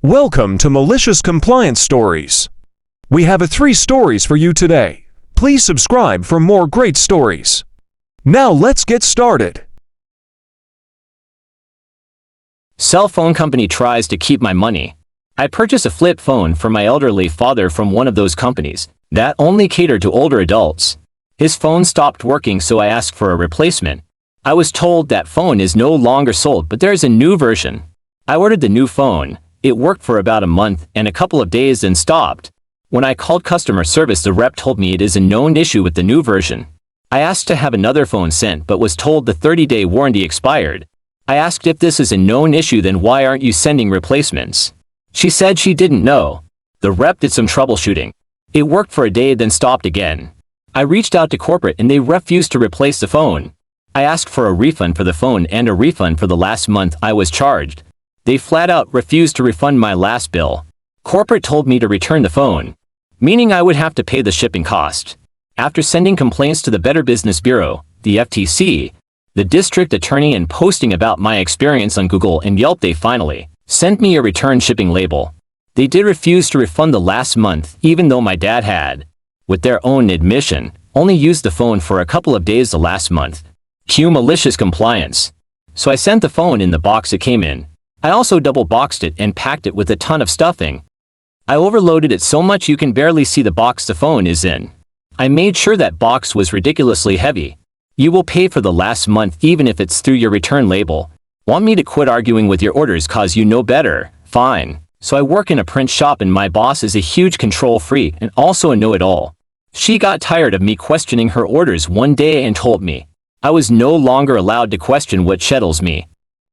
Welcome to Malicious Compliance Stories. We have 3 stories for you today. Please subscribe for more great stories. Now let's get started. Cell phone company tries to keep my money. I purchased a flip phone for my elderly father from one of those companies that only cater to older adults. His phone stopped working, so I asked for a replacement. I was told that phone is no longer sold, but there is a new version. I ordered the new phone. It worked for about a month and a couple of days, then stopped. When I called customer service, the rep told me it is a known issue with the new version. I asked to have another phone sent, but was told the 30-day warranty expired. I asked if this is a known issue, then why aren't you sending replacements? She said she didn't know. The rep did some troubleshooting. It worked for a day, then stopped again. I reached out to corporate and they refused to replace the phone. I asked for a refund for the phone and a refund for the last month I was charged. They flat out refused to refund my last bill. Corporate told me to return the phone, meaning I would have to pay the shipping cost. After sending complaints to the Better Business Bureau, the FTC, the district attorney, and posting about my experience on Google and Yelp, they finally sent me a return shipping label. They did refuse to refund the last month, even though my dad had, with their own admission, only used the phone for a couple of days the last month. Cue malicious compliance. So I sent the phone in the box it came in. I also double-boxed it and packed it with a ton of stuffing. I overloaded it so much you can barely see the box the phone is in. I made sure that box was ridiculously heavy. You will pay for the last month even if it's through your return label. Want me to quit arguing with your orders cause you know better? Fine. So I work in a print shop and my boss is a huge control freak and also a know-it-all. She got tired of me questioning her orders one day and told me I was no longer allowed to question what settles me,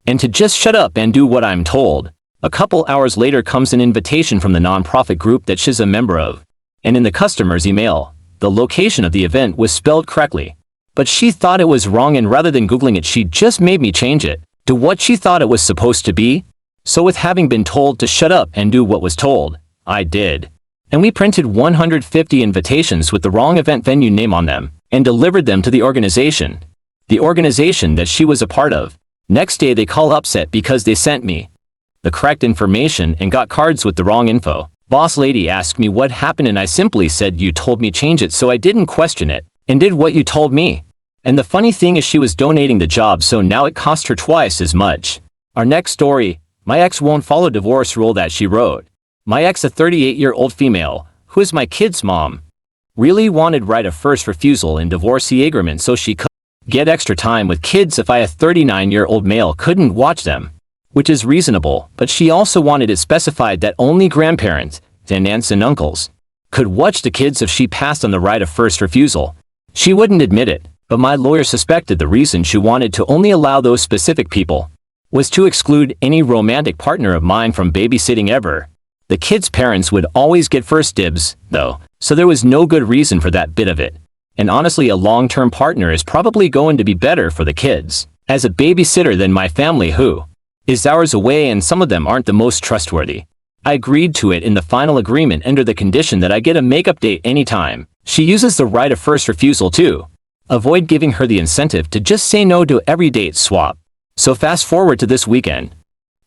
and to just shut up and do what I'm told. A couple hours later comes an invitation from the nonprofit group that she's a member of, and in the customer's email, the location of the event was spelled correctly. But she thought it was wrong, and rather than Googling it, she just made me change it to what she thought it was supposed to be. So with having been told to shut up and do what was told, I did. And we printed 150 invitations with the wrong event venue name on them and delivered them to the organization that she was a part of. Next day they call upset because they sent me the correct information and got cards with the wrong info. Boss lady asked me what happened and I simply said you told me change it, so I didn't question it and did what you told me. And the funny thing is she was donating the job, so now it cost her twice as much. Our next story, my ex won't follow divorce rule that she wrote. My ex, a 38-year-old female, who is my kid's mom, really wanted right of first refusal in divorcee agreement so she could get extra time with kids if I, a 39-year-old male, couldn't watch them, which is reasonable, but she also wanted it specified that only grandparents, and aunts and uncles, could watch the kids if she passed on the right of first refusal. She wouldn't admit it, but my lawyer suspected the reason she wanted to only allow those specific people was to exclude any romantic partner of mine from babysitting ever. The kids' parents would always get first dibs, though, so there was no good reason for that bit of it. And honestly, a long-term partner is probably going to be better for the kids as a babysitter than my family, who is hours away, and some of them aren't the most trustworthy. I agreed to it in the final agreement under the condition that I get a makeup date anytime she uses the right of first refusal to avoid giving her the incentive to just say no to every date swap. So fast forward to this weekend,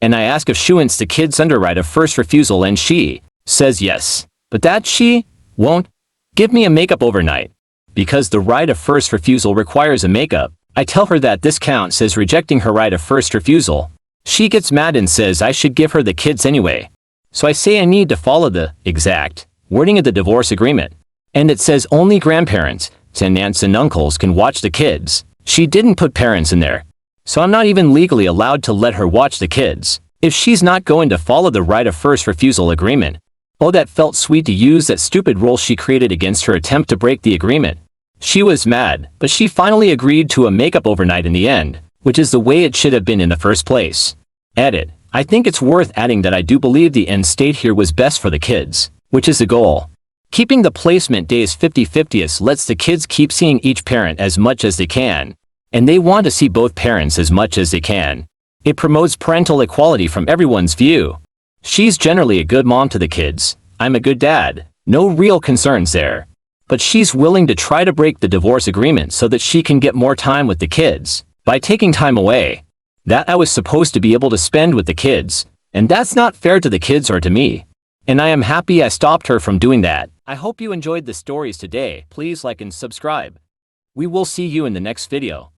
and I ask if she wants the kids under right of first refusal, and she says yes, but that she won't give me a makeup overnight because the right of first refusal requires a makeup. I tell her that this counts as rejecting her right of first refusal. She gets mad and says I should give her the kids anyway. So I say I need to follow the exact wording of the divorce agreement, and it says only grandparents and aunts and uncles can watch the kids. She didn't put parents in there, so I'm not even legally allowed to let her watch the kids if she's not going to follow the right of first refusal agreement. Oh, that felt sweet to use that stupid rule she created against her attempt to break the agreement. She was mad, but she finally agreed to a makeup overnight in the end, which is the way it should have been in the first place. Edit. I think it's worth adding that I do believe the end state here was best for the kids, which is the goal. Keeping the placement days 50-50 lets the kids keep seeing each parent as much as they can, and they want to see both parents as much as they can. It promotes parental equality from everyone's view. She's generally a good mom to the kids. I'm a good dad. No real concerns there. But she's willing to try to break the divorce agreement so that she can get more time with the kids by taking time away that I was supposed to be able to spend with the kids. And that's not fair to the kids or to me. And I am happy I stopped her from doing that. I hope you enjoyed the stories today. Please like and subscribe. We will see you in the next video.